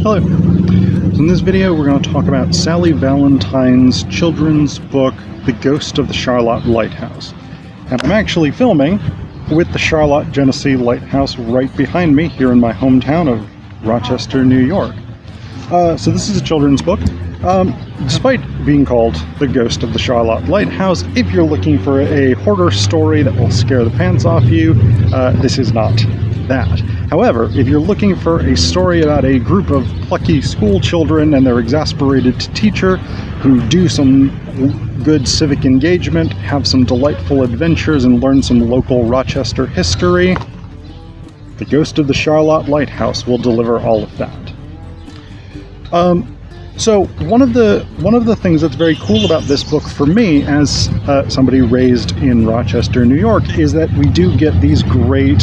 Phillip. So in this video we're going to talk about Sally Valentine's children's book, The Ghost of the Charlotte Lighthouse. And I'm actually filming with the Charlotte-Genesee Lighthouse right behind me here in my hometown of Rochester, New York. So this is a children's book. Despite being called The Ghost of the Charlotte Lighthouse, if you're looking for a horror story that will scare the pants off you, this is not that. However, if you're looking for a story about a group of plucky school children and their exasperated teacher who do some good civic engagement, have some delightful adventures, and learn some local Rochester history, The Ghost of the Charlotte Lighthouse will deliver all of that. So one of the things that's very cool about this book for me, as somebody raised in Rochester, New York, is that we do get these great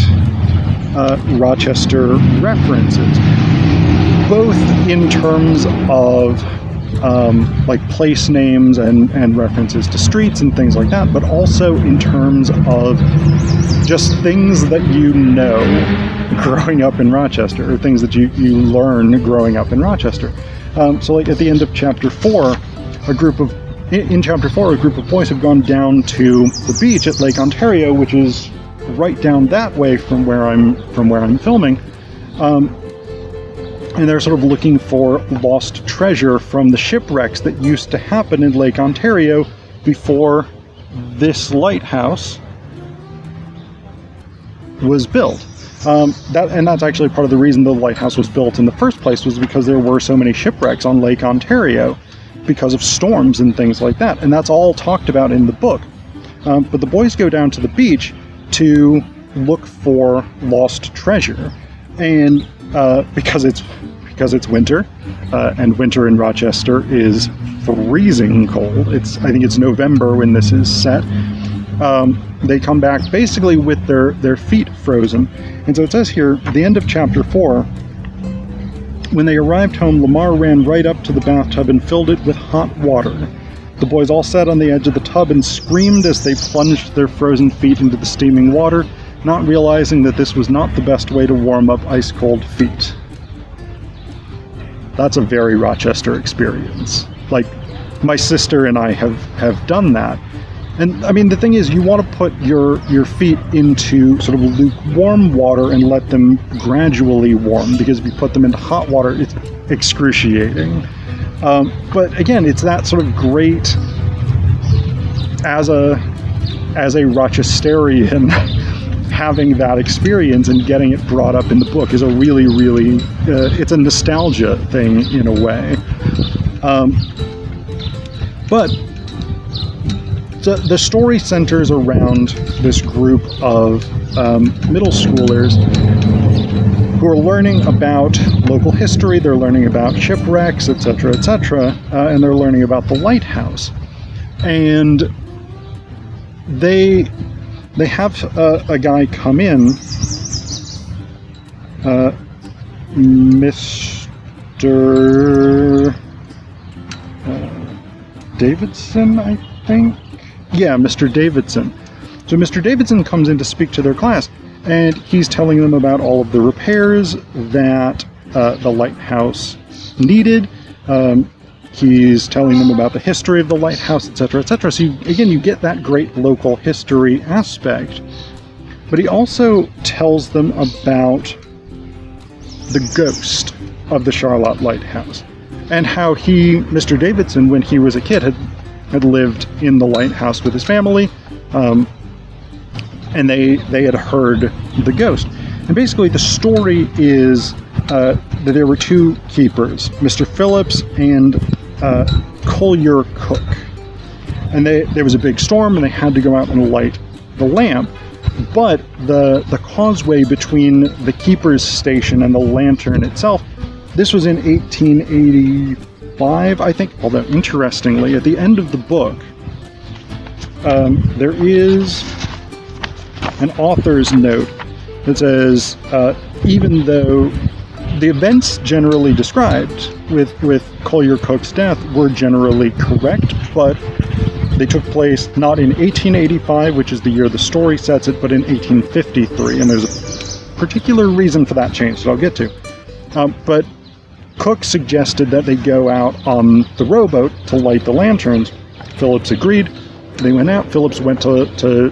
Rochester references, both in terms of like place names and references to streets and things like that, but also in terms of just things that you know growing up in Rochester, or things that you learn growing up in Rochester. So like at the end of chapter 4, in chapter 4, a group of boys have gone down to the beach at Lake Ontario, which is right down that way from where I'm filming. And they're sort of looking for lost treasure from the shipwrecks that used to happen in Lake Ontario before this lighthouse was built. That's actually part of the reason the lighthouse was built in the first place, was because there were so many shipwrecks on Lake Ontario because of storms and things like that. And that's all talked about in the book. But the boys go down to the beach to look for lost treasure. And because it's winter, and winter in Rochester is freezing cold. I think it's November when this is set. They come back basically with their feet frozen. And so it says here, at the end of chapter 4, when they arrived home, Lamar ran right up to the bathtub and filled it with hot water. The boys all sat on the edge of the tub and screamed as they plunged their frozen feet into the steaming water, not realizing that this was not the best way to warm up ice-cold feet. That's a very Rochester experience. Like, my sister and I have done that. And I mean, the thing is, you want to put your feet into sort of lukewarm water and let them gradually warm, because if you put them into hot water, it's excruciating. But again, it's that sort of great, as a Rochesterian, having that experience and getting it brought up in the book is a really, really, it's a nostalgia thing in a way. But the story centers around this group of middle schoolers who are learning about local history, they're learning about shipwrecks, etc., and they're learning about the lighthouse. And they have a guy come in, Mr. Davidson, I think? Yeah, Mr. Davidson. So Mr. Davidson comes in to speak to their class, and he's telling them about all of the repairs that the lighthouse needed. He's telling them about the history of the lighthouse, etc., etc. So you get that great local history aspect. But he also tells them about the ghost of the Charlotte Lighthouse, and how Mr. Davidson, when he was a kid, had lived in the lighthouse with his family, and they had heard the ghost. And basically the story is that there were two keepers, Mr. Phillips and Collier Cook. And there was a big storm, and they had to go out and light the lamp. But the causeway between the keeper's station and the lantern itself, this was in 1885, I think. Although, interestingly, at the end of the book, there is an author's note that says, even though the events generally described with Collier Cook's death were generally correct, but they took place not in 1885, which is the year the story sets it, but in 1853, and there's a particular reason for that change that I'll get to. But Cook suggested that they go out on the rowboat to light the lanterns. Phillips agreed. They went out. Phillips went to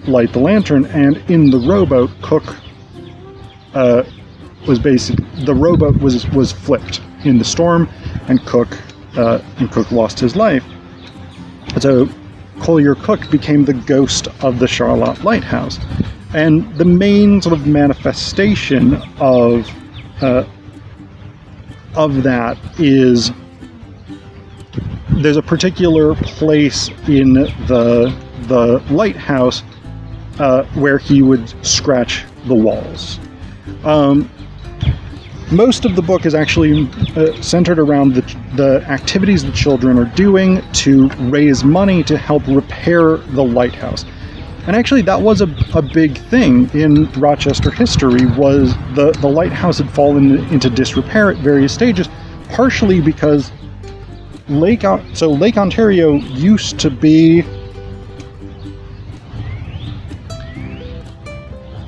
light the lantern, and in the rowboat, Cook the rowboat was flipped in the storm, and Cook lost his life. So Collier Cook became the ghost of the Charlotte Lighthouse, and the main sort of manifestation of that is there's a particular place in the lighthouse where he would scratch the walls. Most of the book is actually centered around the activities the children are doing to raise money to help repair the lighthouse. And actually that was a big thing in Rochester history, was the lighthouse had fallen into disrepair at various stages, partially because Lake Ontario used to be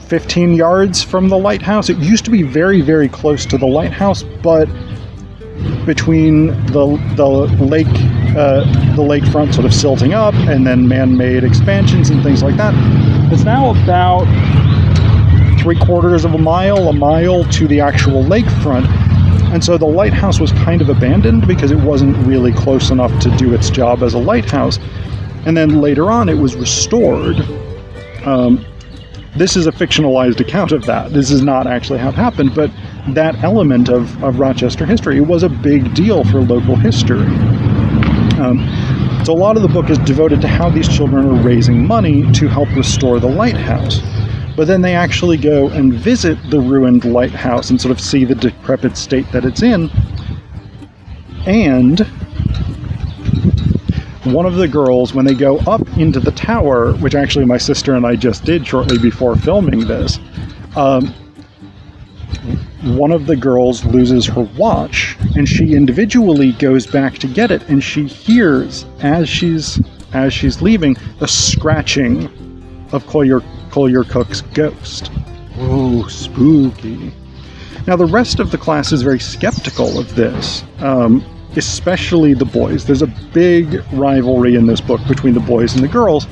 15 yards from the lighthouse. It used to be very, very close to the lighthouse, but between the lakefront sort of silting up and then man-made expansions and things like that, it's now about 3/4 of a mile to the actual lakefront. And so the lighthouse was kind of abandoned because it wasn't really close enough to do its job as a lighthouse. And then later on it was restored. This is a fictionalized account of that. This is not actually how it happened, but that element of Rochester history, it was a big deal for local history. So a lot of the book is devoted to how these children are raising money to help restore the lighthouse. But then they actually go and visit the ruined lighthouse and sort of see the decrepit state that it's in. And one of the girls, when they go up into the tower, which actually my sister and I just did shortly before filming this, one of the girls loses her watch, and she individually goes back to get it, and she hears, as she's leaving, the scratching of Collier Cook's ghost. Ooh, spooky. Now the rest of the class is very skeptical of this, especially the boys. There's a big rivalry in this book between the boys and the girls.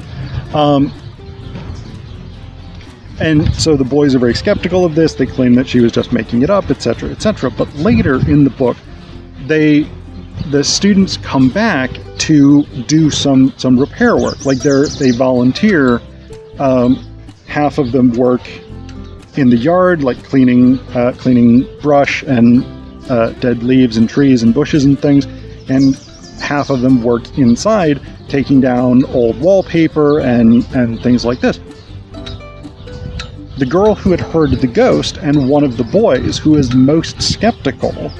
And so the boys are very skeptical of this. They claim that she was just making it up, etc., etc. But later in the book, the students come back to do some repair work. Like they volunteer. Half of them work in the yard, like cleaning brush and dead leaves and trees and bushes and things, and half of them work inside, taking down old wallpaper and things like this. The girl who had heard the ghost and one of the boys who is most skeptical,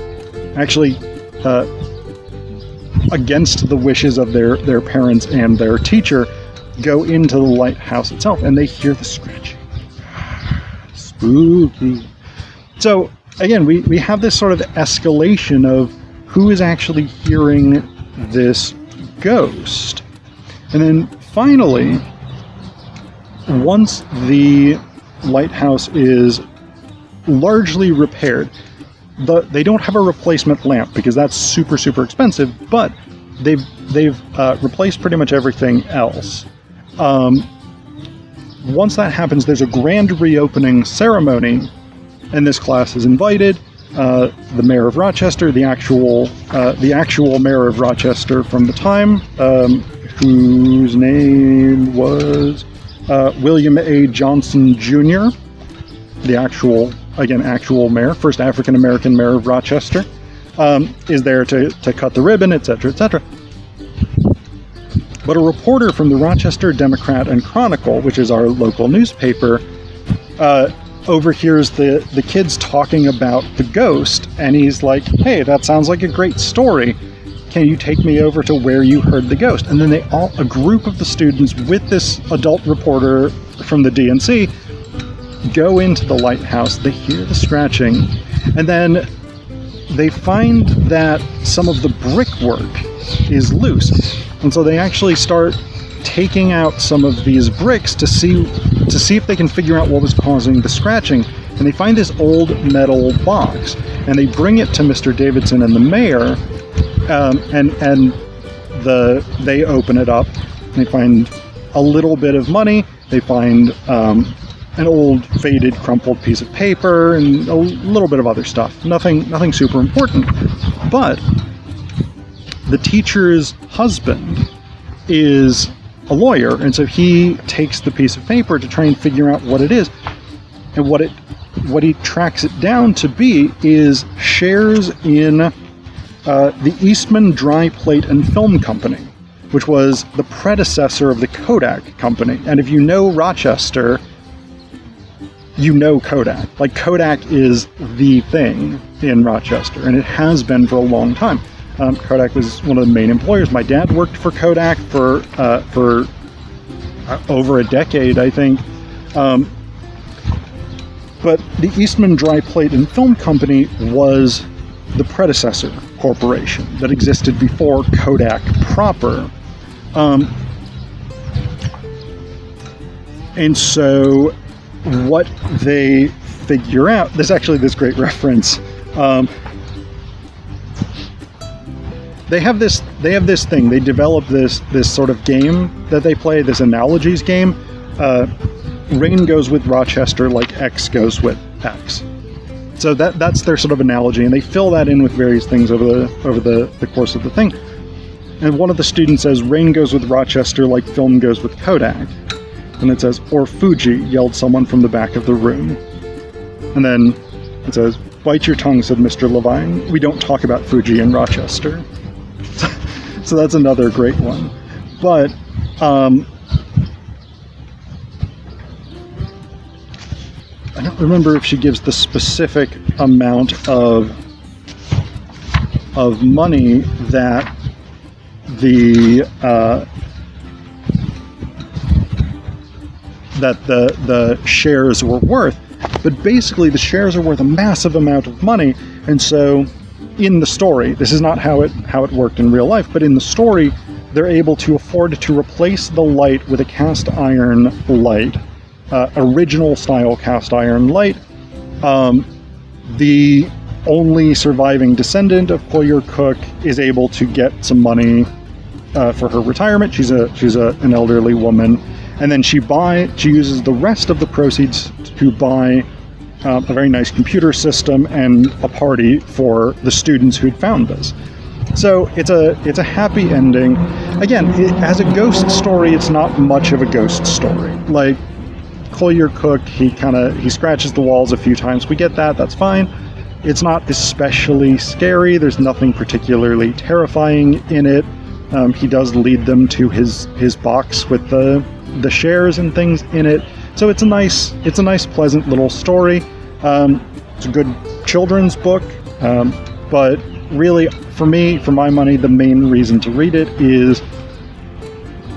actually against the wishes of their parents and their teacher, go into the lighthouse itself, and they hear the scratching. Spooky. So again, we have this sort of escalation of who is actually hearing this ghost. And then finally, once the lighthouse is largely repaired, they don't have a replacement lamp because that's super, super expensive, but they've replaced pretty much everything else. Once that happens, there's a grand reopening ceremony, and this class is invited. The mayor of Rochester, the actual mayor of Rochester from the time, whose name was William A. Johnson Jr., the actual mayor, first African-American mayor of Rochester, is there to cut the ribbon, etc., etc. But a reporter from the Rochester Democrat and Chronicle, which is our local newspaper, overhears the kids talking about the ghost, and he's like, "Hey, that sounds like a great story. Can you take me over to where you heard the ghost?" And then a group of the students with this adult reporter from the DNC go into the lighthouse. They hear the scratching, and then they find that some of the brickwork is loose. And so they actually start taking out some of these bricks to see if they can figure out what was causing the scratching. and they find this old metal box, and they bring it to Mr. Davidson and the mayor, and they open it up, and they find a little bit of money. They find an old, faded, crumpled piece of paper, and a little bit of other stuff. Nothing super important. But the teacher's husband is a lawyer, and so he takes the piece of paper to try and figure out what it is. And what he tracks it down to be is shares in the Eastman Dry Plate and Film Company, which was the predecessor of the Kodak Company. And if you know Rochester, you know Kodak. Like, Kodak is the thing in Rochester, and it has been for a long time. Kodak was one of the main employers. My dad worked for Kodak for over a decade, I think. But the Eastman Dry Plate and Film Company was the predecessor corporation that existed before Kodak proper. And so what they figure out, there's actually this great reference. They have this thing. They develop this sort of game that they play, this analogies game. Rain goes with Rochester like X goes with X. So that's their sort of analogy, and they fill that in with various things over the course of the thing. And one of the students says, "Rain goes with Rochester like film goes with Kodak." And it says, "Or Fuji," yelled someone from the back of the room. And then it says, "Bite your tongue," said Mr. Levine. "We don't talk about Fuji in Rochester." So that's another great one. But I don't remember if she gives the specific amount of money that the shares were worth, but basically the shares are worth a massive amount of money. And so in the story, this is not how it worked in real life, but in the story, they're able to afford to replace the light with a cast iron light. Original style cast iron light. The only surviving descendant of Collier Cook is able to get some money for her retirement. She's an elderly woman, and then she uses the rest of the proceeds to buy a very nice computer system and a party for the students who'd found this. So it's a happy ending. Again, as a ghost story, it's not much of a ghost story. Like, Collier Cook, he scratches the walls a few times. We get that, that's fine. It's not especially scary. There's nothing particularly terrifying in it. He does lead them to his box with the shares and things in it. So it's a nice, pleasant little story. It's a good children's book. But really, for me, for my money, the main reason to read it is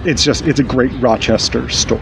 it's a great Rochester story.